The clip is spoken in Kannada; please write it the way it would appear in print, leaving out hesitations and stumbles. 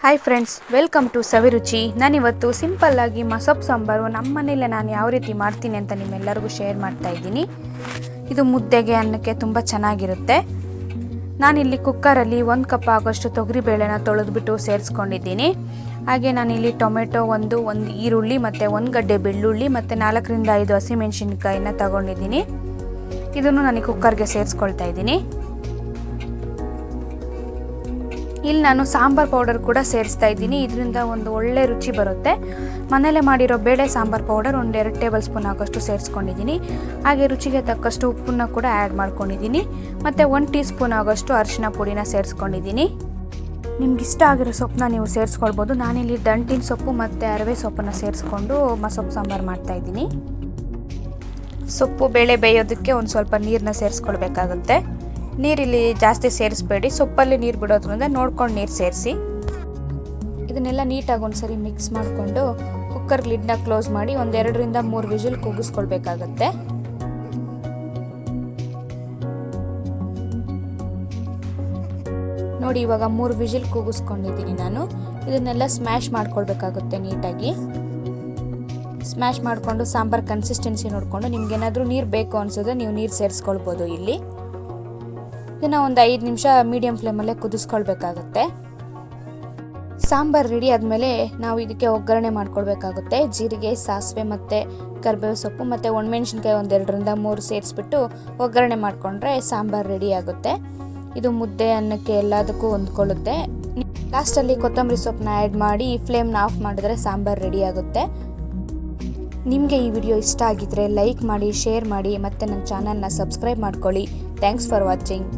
ಹಾಯ್ ಫ್ರೆಂಡ್ಸ್, ವೆಲ್ಕಮ್ ಟು ಸವಿರುಚಿ. ನಾನಿವತ್ತು ಸಿಂಪಲ್ಲಾಗಿ ಮಸೊಪ್ಪು ಸಾಂಬಾರು ನಮ್ಮ ಮನೇಲೆ ನಾನು ಯಾವ ರೀತಿ ಮಾಡ್ತೀನಿ ಅಂತ ನಿಮ್ಮೆಲ್ಲರಿಗೂ ಶೇರ್ ಮಾಡ್ತಾ ಇದ್ದೀನಿ. ಇದು ಮುದ್ದೆಗೆ ಅನ್ನಕ್ಕೆ ತುಂಬ ಚೆನ್ನಾಗಿರುತ್ತೆ. ನಾನಿಲ್ಲಿ ಕುಕ್ಕರಲ್ಲಿ 1 ಕಪ್ ಆಗೋಷ್ಟು ತೊಗರಿಬೇಳೆನ ತೊಳೆದ್ಬಿಟ್ಟು ಸೇರಿಸ್ಕೊಂಡಿದ್ದೀನಿ. ಹಾಗೆ ನಾನಿಲ್ಲಿ ಟೊಮೆಟೊ ಒಂದು ಈರುಳ್ಳಿ ಮತ್ತು 1 ಗಡ್ಡೆ ಬೆಳ್ಳುಳ್ಳಿ ಮತ್ತು 4 ರಿಂದ 5 ಹಸಿಮೆಣಸಿನ್ಕಾಯಿನ ತಗೊಂಡಿದ್ದೀನಿ. ಇದನ್ನು ನಾನು ಕುಕ್ಕರ್ಗೆ ಸೇರಿಸ್ಕೊಳ್ತಾ ಇದ್ದೀನಿ. ಇಲ್ಲಿ ನಾನು ಸಾಂಬಾರ್ ಪೌಡರ್ ಕೂಡ ಸೇರಿಸ್ತಾ ಇದ್ದೀನಿ. ಇದರಿಂದ ಒಂದು ಒಳ್ಳೆ ರುಚಿ ಬರುತ್ತೆ. ಮನೇಲೆ ಮಾಡಿರೋ ಬೇಳೆ ಸಾಂಬಾರ್ ಪೌಡರ್ 2 ಟೇಬಲ್ ಸ್ಪೂನ್ ಆಗೋಷ್ಟು ಸೇರಿಸ್ಕೊಂಡಿದ್ದೀನಿ. ಹಾಗೆ ರುಚಿಗೆ ತಕ್ಕಷ್ಟು ಉಪ್ಪನ್ನ ಕೂಡ ಆ್ಯಡ್ ಮಾಡ್ಕೊಂಡಿದ್ದೀನಿ. ಮತ್ತು 1 ಟೀ ಸ್ಪೂನ್ ಆಗೋಷ್ಟು ಅರಿಶಿನ ಪುಡಿನ ಸೇರಿಸ್ಕೊಂಡಿದ್ದೀನಿ. ನಿಮ್ಗೆ ಇಷ್ಟ ಆಗಿರೋ ಸೊಪ್ಪನ್ನ ನೀವು ಸೇರಿಸ್ಕೊಳ್ಬೋದು. ನಾನಿಲ್ಲಿ ದಂಟಿನ ಸೊಪ್ಪು ಮತ್ತು ಅರವೆ ಸೊಪ್ಪನ್ನು ಸೇರಿಸ್ಕೊಂಡು ಮಸೊಪ್ಪು ಸಾಂಬಾರು ಮಾಡ್ತಾಯಿದ್ದೀನಿ. ಸೊಪ್ಪು ಬೇಳೆ ಬೇಯೋದಕ್ಕೆ ಒಂದು ಸ್ವಲ್ಪ ನೀರನ್ನ ಸೇರಿಸ್ಕೊಳ್ಬೇಕಾಗುತ್ತೆ. ನೀರಿಲ್ಲಿ ಜಾಸ್ತಿ ಸೇರಿಸಬೇಡಿ, ಸೊಪ್ಪಲ್ಲಿ ನೀರು ಬಿಡೋದ್ರಿಂದ ನೋಡ್ಕೊಂಡು ನೀರು ಸೇರಿಸಿ. ಇದನ್ನೆಲ್ಲ ನೀಟಾಗಿ ಒಂದ್ಸರಿ ಮಿಕ್ಸ್ ಮಾಡಿಕೊಂಡು ಕುಕ್ಕರ್ ಲಿಡ್ನ ಕ್ಲೋಸ್ ಮಾಡಿ 2 ರಿಂದ 3 ವಿಜಿಲ್ ಕೂಗಿಸ್ಕೊಳ್ಬೇಕಾಗತ್ತೆ. ನೋಡಿ, ಇವಾಗ 3 ವಿಜಿಲ್ ಕೂಗಿಸ್ಕೊಂಡಿದ್ದೀನಿ ನಾನು. ಇದನ್ನೆಲ್ಲ ಸ್ಮ್ಯಾಶ್ ಮಾಡ್ಕೊಳ್ಬೇಕಾಗುತ್ತೆ. ನೀಟಾಗಿ ಸ್ಮ್ಯಾಶ್ ಮಾಡಿಕೊಂಡು ಸಾಂಬಾರ್ ಕನ್ಸಿಸ್ಟೆನ್ಸಿ ನೋಡಿಕೊಂಡು ನಿಮ್ಗೇನಾದರೂ ನೀರು ಬೇಕು ಅನಿಸಿದ್ರೆ ನೀವು ನೀರು ಸೇರಿಸ್ಕೊಳ್ಬೋದು. ಇಲ್ಲಿ ಇದನ್ನು ಒಂದು 5 ನಿಮಿಷ ಮೀಡಿಯಮ್ ಫ್ಲೇಮಲ್ಲೇ ಕುದಿಸ್ಕೊಳ್ಬೇಕಾಗತ್ತೆ. ಸಾಂಬಾರು ರೆಡಿ ಆದಮೇಲೆ ನಾವು ಇದಕ್ಕೆ ಒಗ್ಗರಣೆ ಮಾಡ್ಕೊಳ್ಬೇಕಾಗುತ್ತೆ. ಜೀರಿಗೆ, ಸಾಸಿವೆ ಮತ್ತು ಕರಿಬೇವು ಸೊಪ್ಪು ಮತ್ತು ಒಣಮೆಣಸಿನ್ಕಾಯಿ 2 ರಿಂದ 3 ಸೇರಿಸ್ಬಿಟ್ಟು ಒಗ್ಗರಣೆ ಮಾಡಿಕೊಂಡ್ರೆ ಸಾಂಬಾರು ರೆಡಿ ಆಗುತ್ತೆ. ಇದು ಮುದ್ದೆ ಅನ್ನಕ್ಕೆ ಎಲ್ಲದಕ್ಕೂ ಹೊಂದ್ಕೊಳ್ಳುತ್ತೆ. ಲಾಸ್ಟಲ್ಲಿ ಕೊತ್ತಂಬರಿ ಸೊಪ್ಪನ್ನ ಆ್ಯಡ್ ಮಾಡಿ ಫ್ಲೇಮ್ನ ಆಫ್ ಮಾಡಿದ್ರೆ ಸಾಂಬಾರು ರೆಡಿ ಆಗುತ್ತೆ. ನಿಮಗೆ ಈ ವಿಡಿಯೋ ಇಷ್ಟ ಆಗಿದ್ರೆ ಲೈಕ್ ಮಾಡಿ, ಶೇರ್ ಮಾಡಿ ಮತ್ತು ನನ್ನ ಚಾನಲ್ನ ಸಬ್ಸ್ಕ್ರೈಬ್ ಮಾಡ್ಕೊಳ್ಳಿ. Thanks for watching.